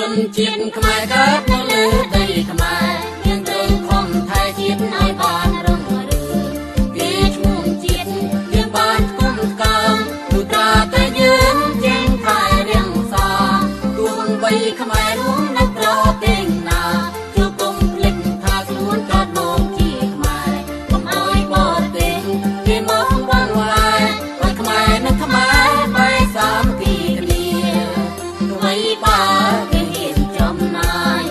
ជនជាតិខ្មែរកើតនៅលើដីខ្មែរយើងត្រូវខំថែជាតិឲ្យបានរុងរឿងគេឈ្មោះជាតិយើងបានគុំកើមទូតាតែយើងចេញថែរៀងសាទោះបីខ្មែររួមនៅប្រទេសណាជួបគុំភ្លេចថាខ្លួនកើតមកជាខ្មែរ កុំឲ្យបរទេសគេមកវង្វេងឲ្យខ្មែរនិងខ្មែរបែកសាមគ្គីគ្នា ថ្មីបើគេហ៊ានចំណាយ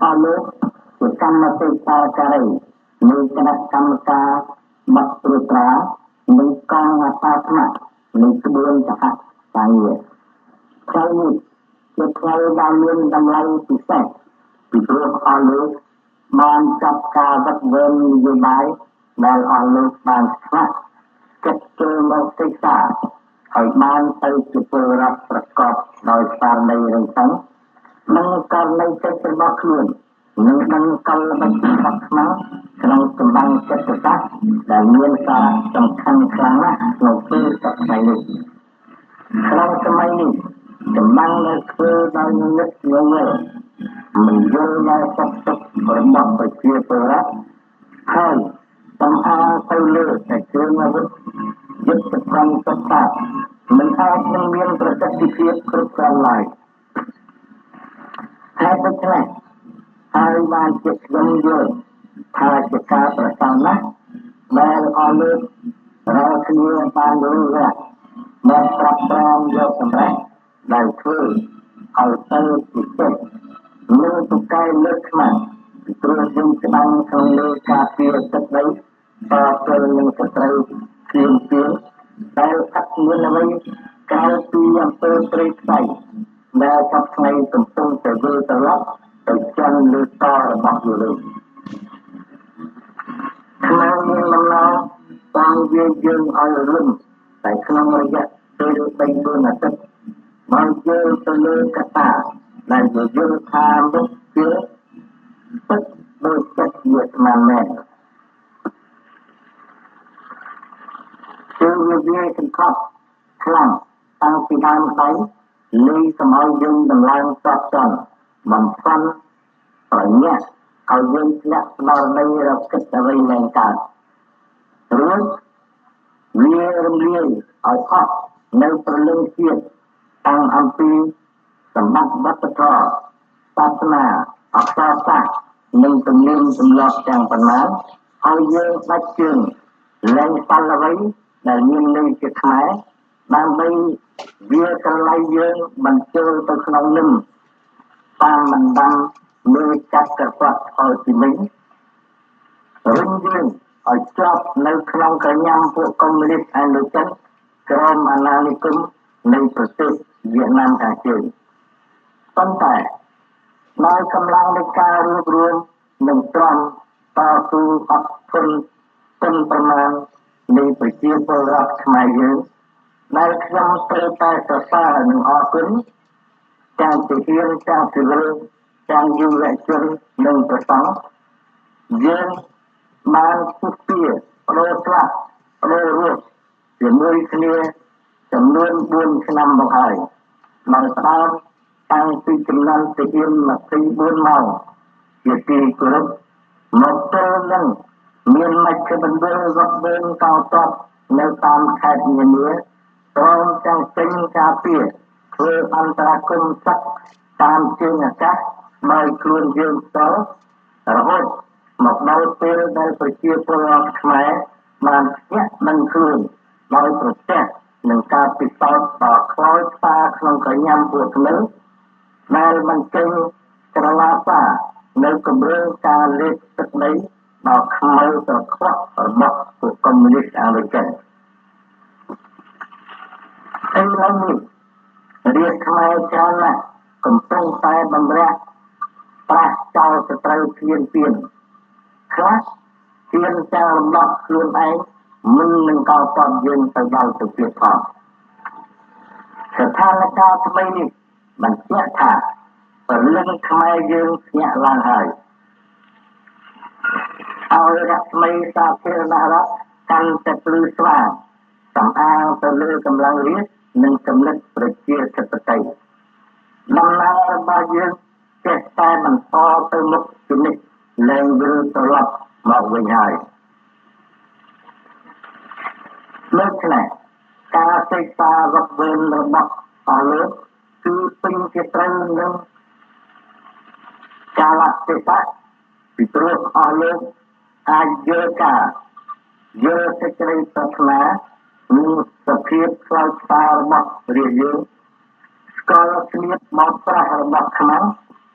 អស់លោកជាកម្មវិធីការការីនៃគណៈកម្មការបទត្រួតត្រានិងកងអតាថ្នាក់នៃក្បួនសហការងារថ្ងៃនេះជាថ្ងៃដែលមានតម្លៃពិសេសពីព្រោះអស់លោកបានចាប់ការវឹកវើននយោបាយដែលអស់លោកបានស្វាក់គិតចូលមកសិក្សាឲ្យបានទៅជាពលរដ្ឋប្រកបដោយស្មារតីរឹងប៉ឹងនិងករណីចិត្តរបស់ខ្លួននិងដឹងកលល្បិចរបស់ខ្មែរក្នុងកម្លាំងចិត្តសាស្ត្រដែលមានសារៈសំខាន់ខ្លាំងណាស់ក្នុងពេលសប្តាហ៍នេះក្នុងសម័យនេះកម្លាំងដែលធ្វើដោយនិមិត្តងងឹតមិនយល់នៅសត្វទុករបស់ប្រជាពលរដ្ឋហើយតំអាងទៅលើតែគ្រឿងអាវុធយុទ្ធសាស្ត្រសត្វមិនអាចនឹងមានប្រសិទ្ធភាពគ្រប់គ្រាន់ឡើយហើយដូច្នេះហើយបានជាខ្ញុំយល់ថាជាការប្រសើរណាស់ដែលអស់លើរាល់គ្នាបានรู้ว่าបានប្រាប់ប្រំយកសម្រាប់ដែលធ្វើឲ្យទៅពិសេសលើទុកែលើខ្មែរពីព្រោះយើងស្ដាំក្នុងលើការពារទឹកដីតទៅនឹងសត្រូវគ្រៀងពៀនដែលអត់មានអ្វីក្រៅពីអំពើព្រៃផ្សៃដែលសប្តាហ៍កំពុងតែវិលត្រឡប់ទៅchânលើតរបស់យូលើខ្មែរមានដំណងបានវាយើងឲ្យរឹងតែក្នុងរយៈពេល3-4អាទិត្យបានយើងទៅលើកត្តាដែលយើងថាមុខជាទឹកដោយចិត្តជាស្មានមែនគឺវាសង្កត់ខ្លាំងតាំងពីដើមដៃលីសម័យយើងដំឡើងសតចន់បំផាន់ប្រញាប់ឲ្យយើងធ្លាក់ដល់នៃរកគិតអ្វីឡើងកើតរួចវារំលាយឲ្យអស់នៅព្រលឹងជាតិតាំងអំពីសម្បត្តិវប្បធម៌សាសនាអក្សរសាស្ត្រនិងទំនៀមទម្លាប់ទាំងប៉ុន្មានឲ្យយើងដាច់ជើងលែងសល់អ្វីដែលមានន័យជាខ្មែរដើម្បីវាកលៃយើងបញ្ចូលទៅក្នុងលឹមតាមបណ្ដាំលើកាត់ក្រពាត់ឲ្យពីមិញរុញយើងឲ្យជាប់នៅក្នុងកញ្ញាំពួកកុម្មុយនីសអនុចិនក្រមអាណានិគមនៃប្រទេសវៀតណាមខាងជើងប៉ុន្តែដោយកម្លាំងនៃការរួបរวมនិងទ្រាំតស៊ូអត់ធន់ទុនប្រមាណនៃប្រជាពលរដ្ឋខ្មែរយើងដែលខ្ញុំត្រូវតែសរសើរនិងអរគុណទាំងជាហ៊ានទាំងជាលើទាំងយុវជននិងប្រសង់យើងបានពុះពៀបដូរស្លាប់បដូររស់ជាមួយគ្នាចំនួន4ឆ្នាំមកហើយដោយផ្ដើមតាំងពីចំនួនទាហាន24ម៉ោងជាទីគោរពមកទល់នឹងមានមជ្ឈមណ្ឌលរថវែងកោតតនៅតាមខេត្តនានាព្រមទាំងពេញការពារធ្វើអន្តរាគមន៍សឹកតាមជើងអាកាសដោយខ្លួនយើងផ្ទាល់រហូតមកដល់ពេលដែលប្រជាពលរដ្ឋខ្មែរបានភ្ញាក់ដឹងខ្លួនដោយប្រទះនឹងការពិសោធន៍ដ៏ខ្លោចផ្សាក្នុងកញ្ញាំពួកថ្មីដែលមិនចេញក្រឡាសានៅគម្រើការលេខទឹកដីដ៏ខ្មៅត្រខ្វក់របស់ពួកកុម្មុយនីសអាមេរិកឥឡូវនេះរាជខ្មែរច្រើនណាស់កំពុងតែបំរះប្រាស់ចោលសត្រូវគ្មានពៀនខ្លះពៀនទាំងរំដោះខ្លួនឯងមិននឹងកោតតបយើងទៅដល់ទៅទៀតផងស្ថានភាពថ្មីនេះបញ្ជាក់ថាពលរដ្ឋខ្មែរយើងភ្ញាក់ឡើងហើយឲ្យរស្មីសាធារណរដ្ឋកាន់តែភ្លឺស្វាងសំអាងទៅលើកម្លាំងរាជនិងចំណិតប្រជាធិបតេយ្យដំណើររបស់យើងចេះតែបន្តទៅមុខជានិច្ចលែងវិលត្រឡប់មកវិញហើយដូច្នេះការសិក្សាវឹកវើរបស់អស់លោកគឺពេញជាត្រូវនឹងកាលៈទេសៈពីព្រោះអស់លោកអាចយល់ការយល់សេចក្តីប្រាថ្នានិងសភាពខ្លោចផ្សារបស់រាជយើងស្គាល់ស្នៀតមកប្រាស់របស់ខ្មែរ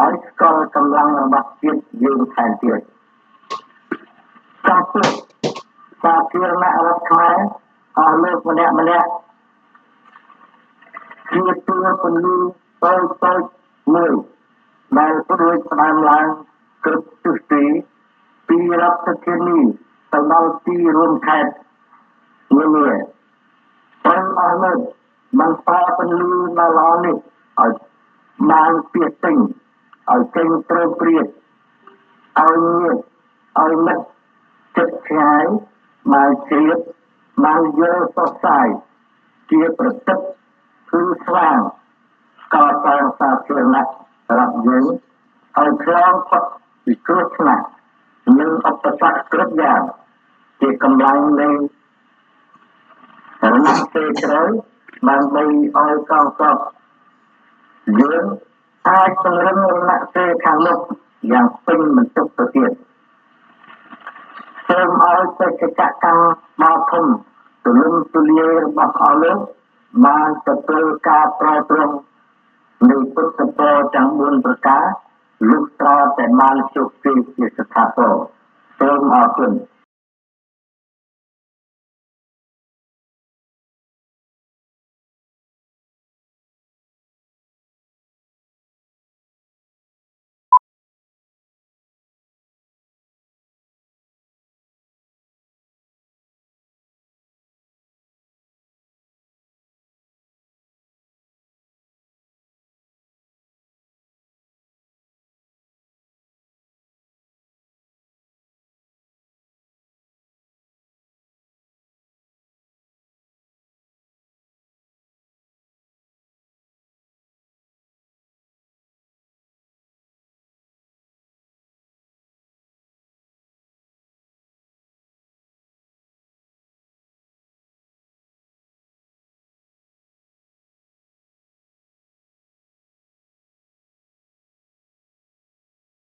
ឲ្យស្គាល់កម្លាំងរបស់ជាតិយើងថែមទៀតចំពោះសាធារណរដ្ឋខ្មែរអស់លោកម្នាក់ជាតួពលឺតូចមួយដែលព្រួយផ្ដើមឡើងគ្រប់ទិសទីពីរដ្ឋធានីទៅដល់ទីរួមខេត្តនានាត្រូវអស់លោកបន្តពលឺដ៏ល្អនេះឲ្យបានពីទិញឲ្យចេញព្រមព្រៀងឲ្យញាតិឲ្យមិត្តចិត្តឆ្ងាយបានជ្រាបបានយល់សរសើរជាប្រតិបគឺស្វាងកសាងសាធារណៈរដ្ឋយើងឲ្យឆ្លងផុតពីគ្រោះថ្នាក់និងឧបសគ្គគ្រប់យ៉ាងជាកម្លាំងនៃរណសេរីត្រូវបានបីឲ្យកងទ័ពយើងអាចពង្រឹងរណសេរីខាងមុខយ៉ាងពេញបន្ទុកទៅទៀតសូមឲ្យបេសកកម្មដ៏ធំទូលំទូលាយរបស់អស់លោកបានទទួលការប្រែប្រួលនៃពុទ្ធពរទាំង4ប្រការលុះត្រាតែបានជោគជ័យជាស្ថាពរសូមអរគុណ